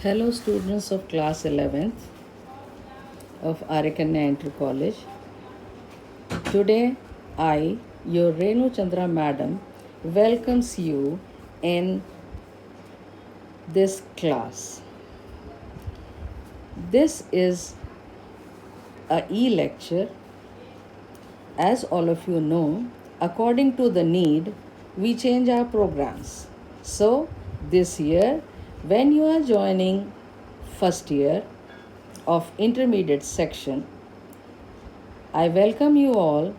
Hello, students of class 11th of Arekanna Inter College. Today, I, your Renu Chandra Madam, welcomes you in this class. This is a e-lecture. As all of you know, according to the need, we change our programs. So, this year, when you are joining first year of intermediate section, I welcome you all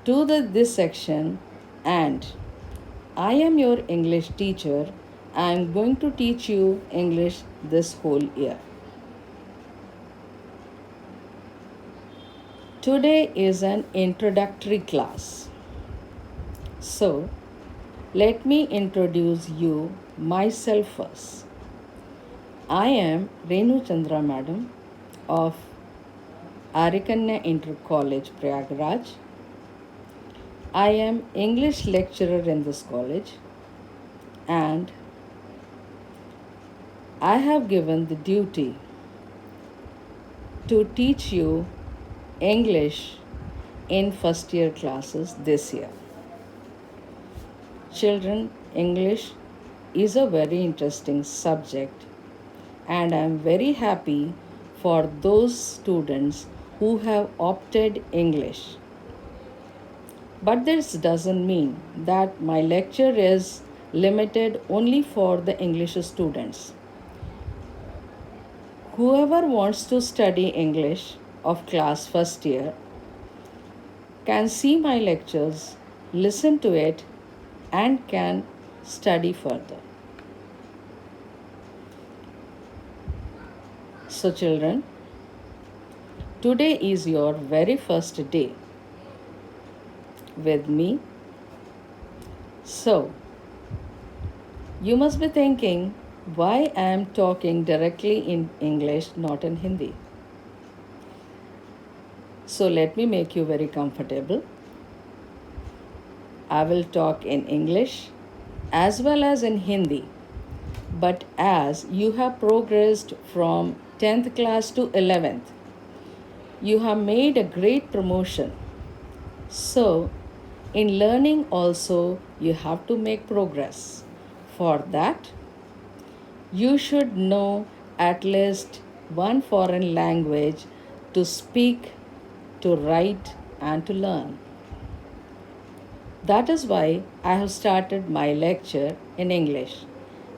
to this section, and I am your English teacher. I am going to teach you English this whole year. Today is an introductory class. So, let me introduce you myself first. I am Renu Chandra Madam of Arekanna Inter College, Prayagraj. I am English lecturer in this college, and I have given the duty to teach you English in first year classes this year. Children, English is a very interesting subject, and I am very happy for those students who have opted English. But this doesn't mean that my lecture is limited only for the English students. Whoever wants to study English of class first year can see my lectures, listen to it, and can study further. So, children, today is your very first day with me. So, you must be thinking why I am talking directly in English, not in Hindi. So, let me make you very comfortable. I will talk in English as well as in Hindi. But as you have progressed from 10th class to 11th, you have made a great promotion. So, in learning also, you have to make progress. For that, you should know at least one foreign language to speak, to write, and to learn. That is why I have started my lecture in English,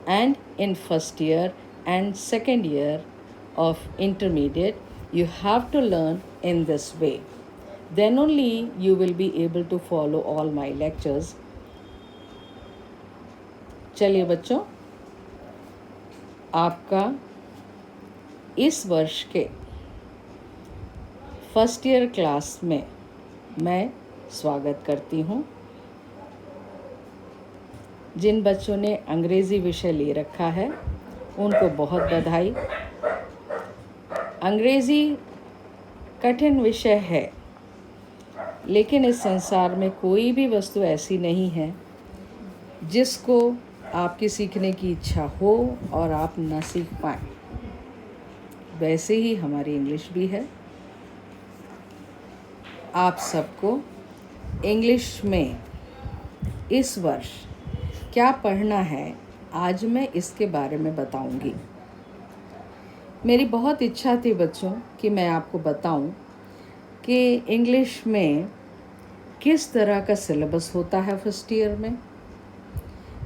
and in first year and second year of intermediate, you have to learn in this way. Then only you will be able to follow all my lectures. चलिए बच्चों, आपका इस वर्ष के first year class में मैं स्वागत करती हूँ। जिन बच्चों ने अंग्रेज़ी विषय ले रखा है उनको बहुत बधाई। अंग्रेज़ी कठिन विषय है, लेकिन इस संसार में कोई भी वस्तु ऐसी नहीं है जिसको आपकी सीखने की इच्छा हो और आप न सीख पाएँ। वैसे ही हमारी इंग्लिश भी है। आप सबको इंग्लिश में इस वर्ष क्या पढ़ना है, आज मैं इसके बारे में बताऊंगी। मेरी बहुत इच्छा थी बच्चों कि मैं आपको बताऊं कि इंग्लिश में किस तरह का सिलेबस होता है फर्स्ट ईयर में,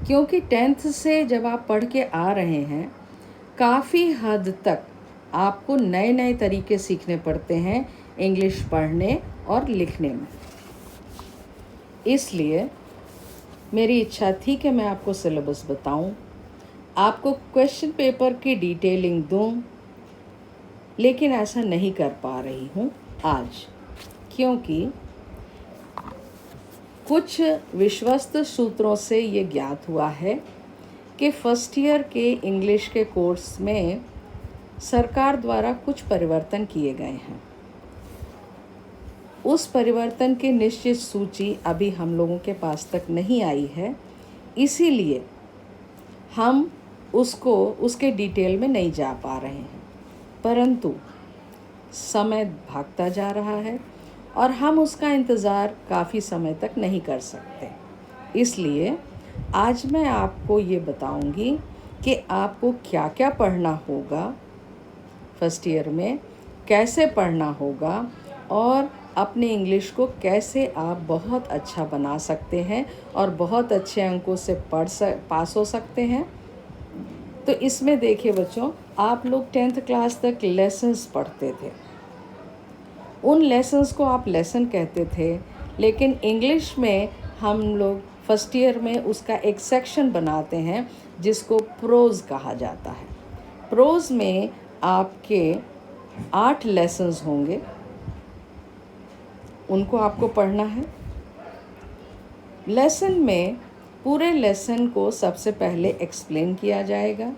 क्योंकि 10th से जब आप पढ़ के आ रहे हैं काफ़ी हद तक आपको नए नए तरीके सीखने पड़ते हैं इंग्लिश पढ़ने और लिखने में। इसलिए मेरी इच्छा थी कि मैं आपको सिलेबस बताऊं, आपको क्वेश्चन पेपर की डिटेलिंग दूं, लेकिन ऐसा नहीं कर पा रही हूं आज, क्योंकि कुछ विश्वस्त सूत्रों से ये ज्ञात हुआ है कि फर्स्ट ईयर के इंग्लिश के कोर्स में सरकार द्वारा कुछ परिवर्तन किए गए हैं। उस परिवर्तन की निश्चित सूची अभी हम लोगों के पास तक नहीं आई है, इसीलिए हम उसके डिटेल में नहीं जा पा रहे हैं, परंतु समय भागता जा रहा है और हम उसका इंतज़ार काफ़ी समय तक नहीं कर सकते। इसलिए आज मैं आपको ये बताऊंगी कि आपको क्या क्या पढ़ना होगा फर्स्ट ईयर में, कैसे पढ़ना होगा और अपने इंग्लिश को कैसे आप बहुत अच्छा बना सकते हैं और बहुत अच्छे अंकों से पास हो सकते हैं। तो इसमें देखिए बच्चों, आप लोग 10th क्लास तक लेसन्स पढ़ते थे। उन लेसन्स को आप लेसन कहते थे, लेकिन इंग्लिश में हम लोग फर्स्ट ईयर में उसका एक सेक्शन बनाते हैं जिसको प्रोज कहा जाता है। प्रोज में आपके 8 लेसन्स होंगे, उनको आपको पढ़ना है। लेसन में पूरे लेसन को सबसे पहले एक्सप्लेन किया जाएगा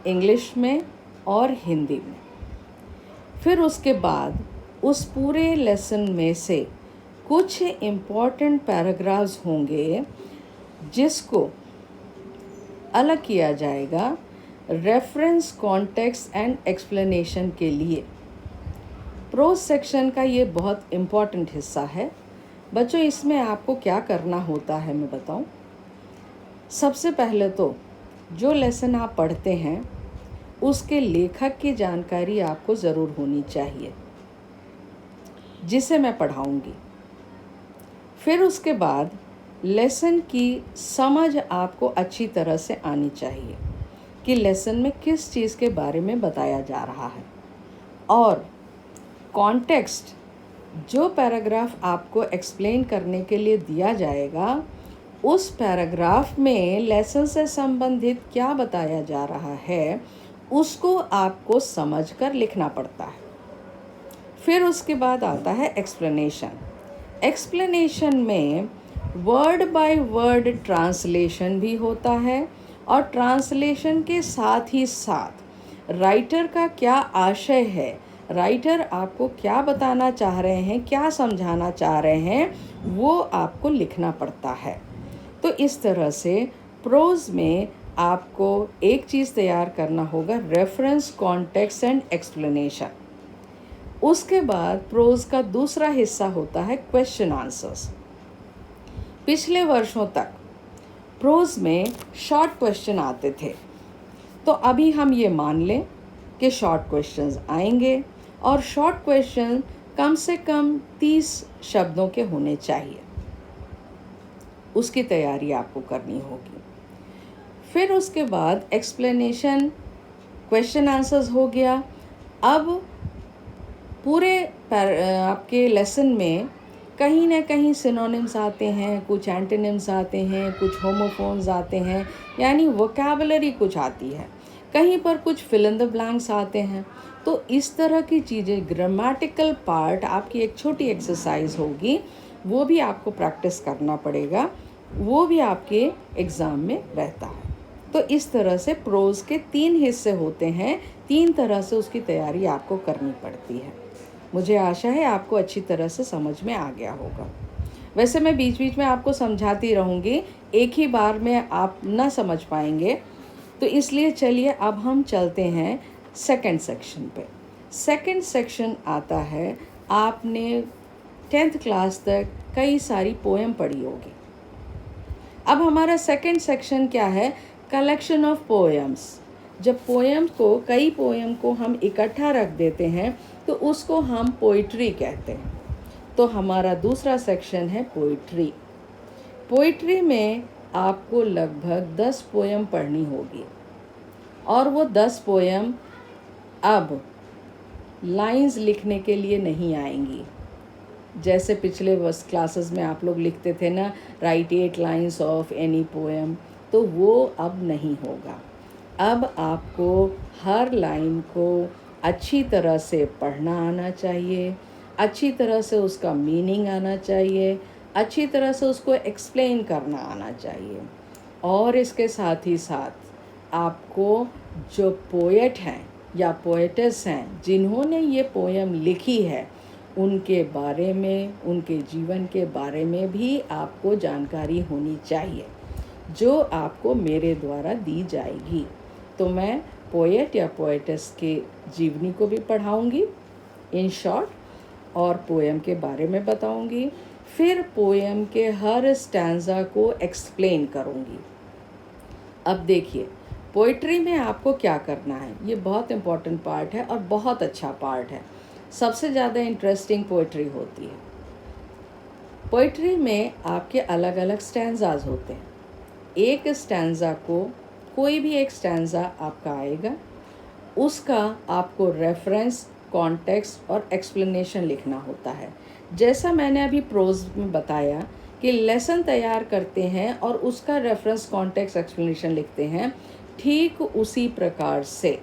इंग्लिश में और हिंदी में। फिर उसके बाद उस पूरे लेसन में से कुछ इम्पॉर्टेंट पैराग्राफ्स होंगे जिसको अलग किया जाएगा रेफरेंस, कॉन्टेक्स्ट एंड एक्सप्लेनेशन के लिए। प्रोज सेक्शन का ये बहुत इम्पॉर्टेंट हिस्सा है बच्चों। इसमें आपको क्या करना होता है मैं बताऊं। सबसे पहले तो जो लेसन आप पढ़ते हैं उसके लेखक की जानकारी आपको ज़रूर होनी चाहिए जिसे मैं पढ़ाऊंगी। फिर उसके बाद लेसन की समझ आपको अच्छी तरह से आनी चाहिए कि लेसन में किस चीज़ के बारे में बताया जा रहा है। और कॉन्टेक्स्ट, जो पैराग्राफ आपको एक्सप्लेन करने के लिए दिया जाएगा, उस पैराग्राफ में लेसन से संबंधित क्या बताया जा रहा है उसको आपको समझकर लिखना पड़ता है। फिर उसके बाद आता है एक्सप्लेनेशन। एक्सप्लेनेशन में वर्ड बाय वर्ड ट्रांसलेशन भी होता है और ट्रांसलेशन के साथ ही साथ राइटर का क्या आशय है, राइटर आपको क्या बताना चाह रहे हैं, क्या समझाना चाह रहे हैं, वो आपको लिखना पड़ता है। तो इस तरह से प्रोज में आपको एक चीज़ तैयार करना होगा, रेफरेंस, कॉन्टेक्स्ट एंड एक्सप्लेनेशन। उसके बाद प्रोज का दूसरा हिस्सा होता है क्वेश्चन आंसर्स। पिछले वर्षों तक प्रोज में शॉर्ट क्वेश्चन आते थे, तो अभी हम ये मान लें कि शॉर्ट क्वेश्चंस आएंगे और शॉर्ट क्वेश्चन कम से कम 30 शब्दों के होने चाहिए। उसकी तैयारी आपको करनी होगी। फिर उसके बाद एक्सप्लेनेशन, क्वेश्चन आंसर्स हो गया। अब पूरे आपके लेसन में कहीं ना कहीं सिनोनिम्स आते हैं, कुछ एंटोनिम्स आते हैं, कुछ होमोफोन्स आते हैं, यानी वोकैबुलरी कुछ आती है, कहीं पर कुछ फिल इन द ब्लैंक्स आते हैं। तो इस तरह की चीज़ें, ग्रामेटिकल पार्ट आपकी एक छोटी एक्सरसाइज होगी, वो भी आपको प्रैक्टिस करना पड़ेगा, वो भी आपके एग्ज़ाम में रहता है। तो इस तरह से प्रोज के 3 हिस्से होते हैं, 3 तरह से उसकी तैयारी आपको करनी पड़ती है। मुझे आशा है आपको अच्छी तरह से समझ में आ गया होगा। वैसे मैं बीच बीच में आपको समझाती रहूँगी, एक ही बार में आप ना समझ पाएंगे, तो इसलिए चलिए अब हम चलते हैं सेकंड सेक्शन पे। सेकंड सेक्शन आता है, आपने 10th क्लास तक कई सारी पोएम पढ़ी होगी। अब हमारा सेकंड सेक्शन क्या है, कलेक्शन ऑफ पोएम्स। जब पोएम को, कई पोएम को हम इकट्ठा रख देते हैं तो उसको हम पोइट्री कहते हैं। तो हमारा दूसरा सेक्शन है पोइट्री। पोइट्री में आपको लगभग 10 पोएम पढ़नी होगी और वो 10 पोएम अब लाइंस लिखने के लिए नहीं आएंगी। जैसे पिछले क्लासेस में आप लोग लिखते थे ना, right 8 lines of any poem, तो वो अब नहीं होगा। अब आपको हर लाइन को अच्छी तरह से पढ़ना आना चाहिए, अच्छी तरह से उसका मीनिंग आना चाहिए, अच्छी तरह से उसको एक्सप्लेन करना आना चाहिए। और इसके साथ ही साथ आपको जो पोएट हैं या पोएटेस हैं जिन्होंने ये पोएम लिखी है, उनके बारे में, उनके जीवन के बारे में भी आपको जानकारी होनी चाहिए, जो आपको मेरे द्वारा दी जाएगी। तो मैं पोएट या पोएटेस के जीवनी को भी पढ़ाऊँगी इन शॉर्ट, और पोएम के बारे में बताऊँगी। फिर पोएम के हर स्टैंज़ा को एक्सप्लेन करूँगी। अब देखिए, पोइट्री में आपको क्या करना है, ये बहुत इम्पॉर्टेंट पार्ट है और बहुत अच्छा पार्ट है। सबसे ज़्यादा इंटरेस्टिंग पोइट्री होती है। पोइट्री में आपके अलग अलग स्टैंज़ाज होते हैं। एक स्टैंज़ा को, कोई भी एक स्टैंज़ा आपका आएगा, उसका आपको रेफरेंस, कॉन्टेक्स्ट और एक्सप्लेनेशन लिखना होता है। जैसा मैंने अभी प्रोज में बताया कि लेसन तैयार करते हैं और उसका रेफरेंस, कॉन्टेक्स्ट, एक्सप्लेनेशन लिखते हैं, ठीक उसी प्रकार से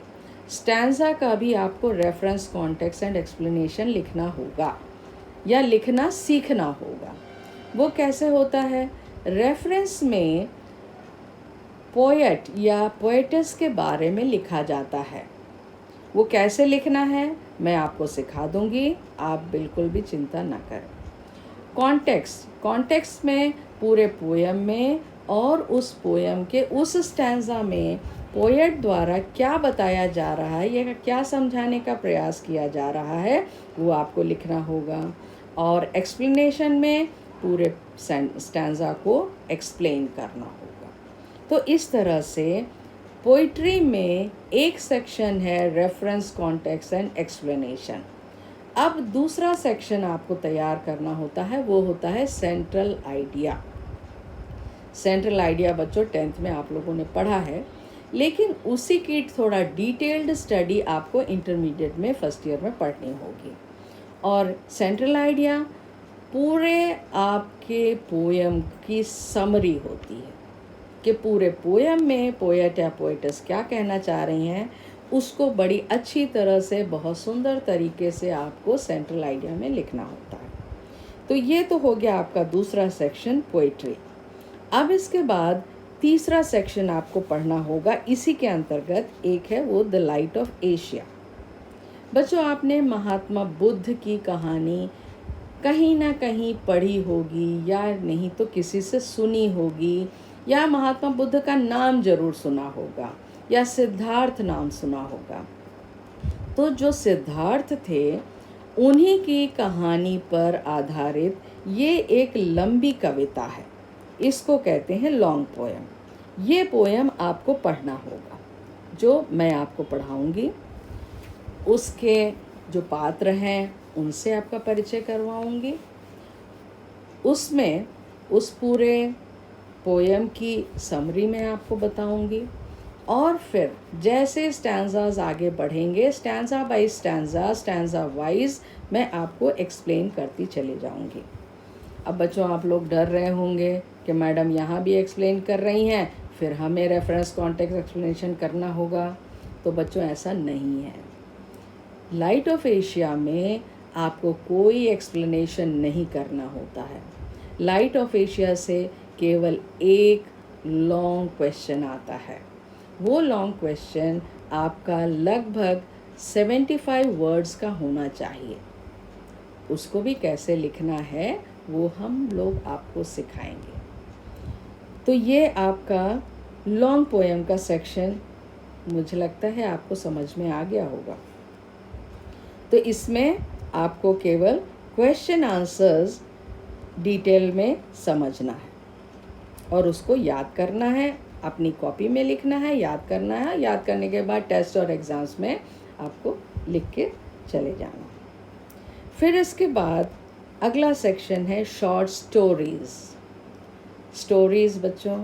स्टैंज़ा का भी आपको रेफरेंस, कॉन्टेक्स्ट एंड एक्सप्लेनेशन लिखना होगा या लिखना सीखना होगा। वो कैसे होता है? रेफरेंस में पोएट या पोएटेस के बारे में लिखा जाता है। वो कैसे लिखना है मैं आपको सिखा दूंगी, आप बिल्कुल भी चिंता ना करें। कॉन्टेक्स्ट में पूरे पोएम में और उस पोएम के उस स्टैंज़ा में पोएट द्वारा क्या बताया जा रहा है या क्या समझाने का प्रयास किया जा रहा है, वो आपको लिखना होगा। और एक्सप्लेनेशन में पूरे स्टैंज़ा को एक्सप्लेन करना होगा। तो इस तरह से पोइट्री में एक सेक्शन है रेफरेंस, कॉन्टेक्स्ट एंड एक्सप्लेनेशन। अब दूसरा सेक्शन आपको तैयार करना होता है, वो होता है सेंट्रल आइडिया। सेंट्रल आइडिया बच्चों 10th में आप लोगों ने पढ़ा है, लेकिन उसी की थोड़ा डिटेल्ड स्टडी आपको इंटरमीडिएट में फर्स्ट ईयर में पढ़नी होगी। और सेंट्रल आइडिया पूरे आपके पोएम की समरी होती है कि पूरे पोएम में पोएट या पोएटेस क्या कहना चाह रही हैं, उसको बड़ी अच्छी तरह से, बहुत सुंदर तरीके से आपको सेंट्रल आइडिया में लिखना होता है। तो ये तो हो गया आपका दूसरा सेक्शन पोइट्री। अब इसके बाद तीसरा सेक्शन आपको पढ़ना होगा, इसी के अंतर्गत एक है वो द लाइट ऑफ एशिया। बच्चों, आपने महात्मा बुद्ध की कहानी कहीं ना कहीं पढ़ी होगी या नहीं तो किसी से सुनी होगी, या महात्मा बुद्ध का नाम जरूर सुना होगा या सिद्धार्थ नाम सुना होगा। तो जो सिद्धार्थ थे उन्हीं की कहानी पर आधारित ये एक लंबी कविता है, इसको कहते हैं लॉन्ग पोएम। ये पोएम आपको पढ़ना होगा, जो मैं आपको पढ़ाऊंगी। उसके जो पात्र हैं उनसे आपका परिचय करवाऊंगी। उसमें उस पूरे पोएम की समरी मैं आपको बताऊंगी, और फिर जैसे स्टैंज़ाज आगे बढ़ेंगे, स्टैंज़ा बाय स्टैंज़ा, स्टैंज़ा वाइज मैं आपको एक्सप्लेन करती चली जाऊंगी। अब बच्चों, आप लोग डर रहे होंगे कि मैडम यहाँ भी एक्सप्लेन कर रही हैं, फिर हमें रेफरेंस, कॉन्टेक्स्ट, एक्सप्लेनेशन करना होगा। तो बच्चों, ऐसा नहीं है। लाइट ऑफ एशिया में आपको कोई एक्सप्लेनेशन नहीं करना होता है। लाइट ऑफ एशिया से केवल एक लॉन्ग क्वेश्चन आता है। वो लॉन्ग क्वेश्चन आपका लगभग 75 वर्ड्स का होना चाहिए। उसको भी कैसे लिखना है वो हम लोग आपको सिखाएंगे। तो ये आपका लॉन्ग पोएम का सेक्शन मुझे लगता है आपको समझ में आ गया होगा। तो इसमें आपको केवल क्वेश्चन आंसर्स डिटेल में समझना है और उसको याद करना है, अपनी कॉपी में लिखना है, याद करना है। याद करने के बाद टेस्ट और एग्ज़ाम्स में आपको लिख के चले जाना। फिर इसके बाद अगला सेक्शन है शॉर्ट स्टोरीज़। स्टोरीज़ बच्चों,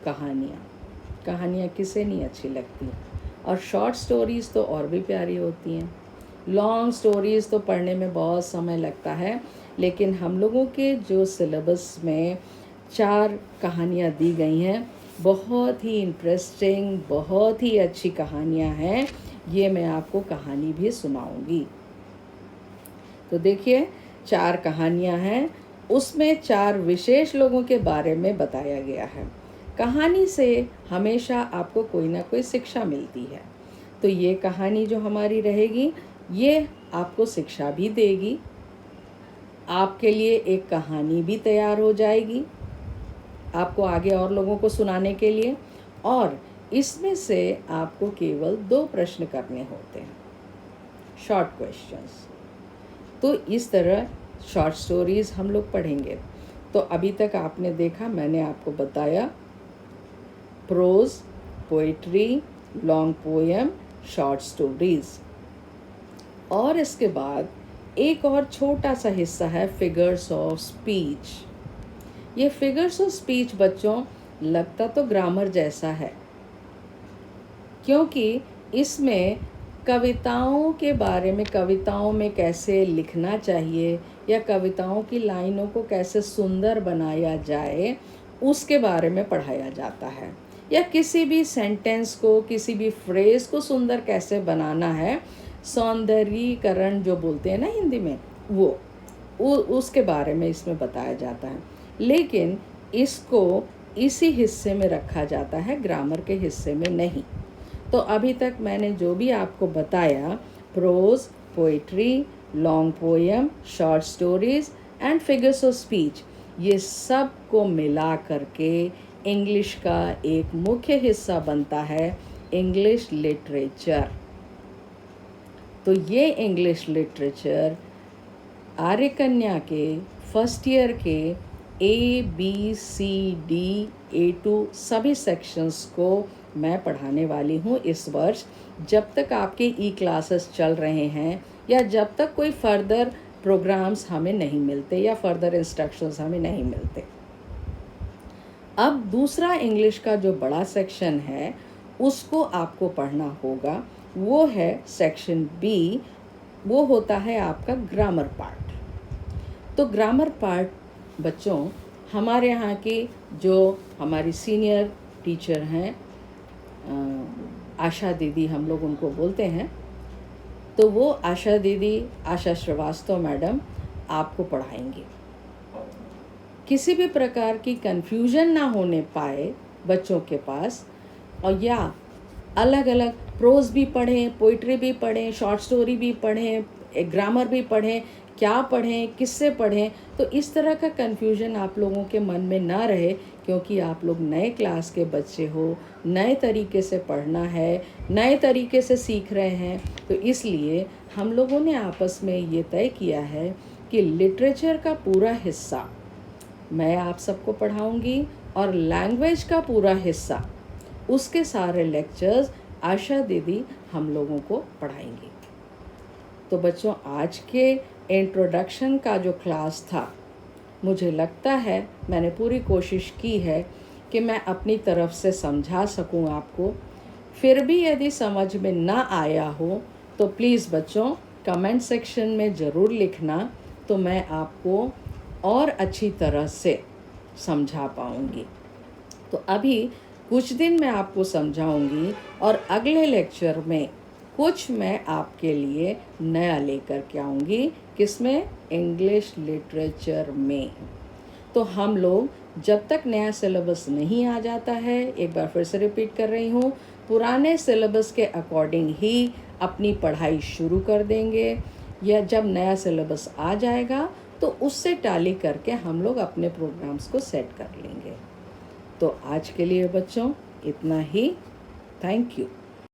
कहानियाँ किसे नहीं अच्छी लगती, और शॉर्ट स्टोरीज़ तो और भी प्यारी होती हैं। लॉन्ग स्टोरीज़ तो पढ़ने में बहुत समय लगता है, लेकिन हम लोगों के जो सिलेबस में 4 कहानियाँ दी गई हैं, बहुत ही इंटरेस्टिंग, बहुत ही अच्छी कहानियाँ हैं। ये मैं आपको कहानी भी सुनाऊंगी। तो देखिए, 4 कहानियाँ हैं, उसमें 4 विशेष लोगों के बारे में बताया गया है। कहानी से हमेशा आपको कोई ना कोई शिक्षा मिलती है। तो ये कहानी जो हमारी रहेगी, ये आपको शिक्षा भी देगी, आपके लिए एक कहानी भी तैयार हो जाएगी आपको आगे और लोगों को सुनाने के लिए। और इसमें से आपको केवल 2 प्रश्न करने होते हैं, शॉर्ट क्वेश्चंस। तो इस तरह शॉर्ट स्टोरीज़ हम लोग पढ़ेंगे। तो अभी तक आपने देखा, मैंने आपको बताया prose, poetry, long poem, short stories. और इसके बाद एक और छोटा सा हिस्सा है फिगर्स ऑफ स्पीच। ये फिगर्स ऑफ स्पीच बच्चों लगता तो ग्रामर जैसा है, क्योंकि इसमें कविताओं के बारे में, कविताओं में कैसे लिखना चाहिए या कविताओं की लाइनों को कैसे सुंदर बनाया जाए उसके बारे में पढ़ाया जाता है, या किसी भी सेंटेंस को, किसी भी फ्रेज को सुंदर कैसे बनाना है, सौंदर्यीकरण जो बोलते हैं ना हिंदी में, वो उसके बारे में इसमें बताया जाता है। लेकिन इसको इसी हिस्से में रखा जाता है, ग्रामर के हिस्से में नहीं। तो अभी तक मैंने जो भी आपको बताया, prose, poetry, long poem, short stories and figures of speech, ये सब को मिला करके इंग्लिश का एक मुख्य हिस्सा बनता है इंग्लिश लिटरेचर। तो ये इंग्लिश लिटरेचर आर्य कन्या के फर्स्ट ईयर के ABCD A2 सभी सेक्शंस को मैं पढ़ाने वाली हूँ इस वर्ष, जब तक आपके ई क्लासेस चल रहे हैं या जब तक कोई फर्दर प्रोग्राम्स हमें नहीं मिलते या फर्दर इंस्ट्रक्शंस हमें नहीं मिलते। अब दूसरा इंग्लिश का जो बड़ा सेक्शन है उसको आपको पढ़ना होगा, वो है सेक्शन बी, वो होता है आपका ग्रामर पार्ट। तो ग्रामर पार्ट बच्चों हमारे यहाँ की जो हमारी सीनियर टीचर हैं, आशा दीदी हम लोग उनको बोलते हैं, तो वो आशा दीदी, आशा श्रीवास्तव मैडम आपको पढ़ाएंगी। किसी भी प्रकार की कंफ्यूजन ना होने पाए बच्चों के पास, और या अलग अलग प्रोज भी पढ़ें, पोइट्री भी पढ़ें, शॉर्ट स्टोरी भी पढ़ें, ग्रामर भी पढ़ें, क्या पढ़ें, किससे पढ़ें, तो इस तरह का कन्फ्यूजन आप लोगों के मन में ना रहे, क्योंकि आप लोग नए क्लास के बच्चे हो, नए तरीके से पढ़ना है, नए तरीके से सीख रहे हैं। तो इसलिए हम लोगों ने आपस में ये तय किया है कि लिटरेचर का पूरा हिस्सा मैं आप सबको पढ़ाऊंगी और लैंग्वेज का पूरा हिस्सा, उसके सारे लेक्चर्स आशा दीदी हम लोगों को पढ़ाएंगी। तो बच्चों आज के इंट्रोडक्शन का जो क्लास था, मुझे लगता है मैंने पूरी कोशिश की है कि मैं अपनी तरफ से समझा सकूं आपको। फिर भी यदि समझ में ना आया हो तो प्लीज़ बच्चों कमेंट सेक्शन में ज़रूर लिखना, तो मैं आपको और अच्छी तरह से समझा पाऊंगी। तो अभी कुछ दिन मैं आपको समझाऊंगी और अगले लेक्चर में कुछ मैं आपके लिए नया लेकर के आऊँगी, किसमें, इंग्लिश लिटरेचर में। तो हम लोग जब तक नया सिलेबस नहीं आ जाता है, एक बार फिर से रिपीट कर रही हूँ, पुराने सिलेबस के अकॉर्डिंग ही अपनी पढ़ाई शुरू कर देंगे, या जब नया सिलेबस आ जाएगा तो उससे टाली करके हम लोग अपने प्रोग्राम्स को सेट कर लेंगे। तो आज के लिए बच्चों इतना ही। Thank you.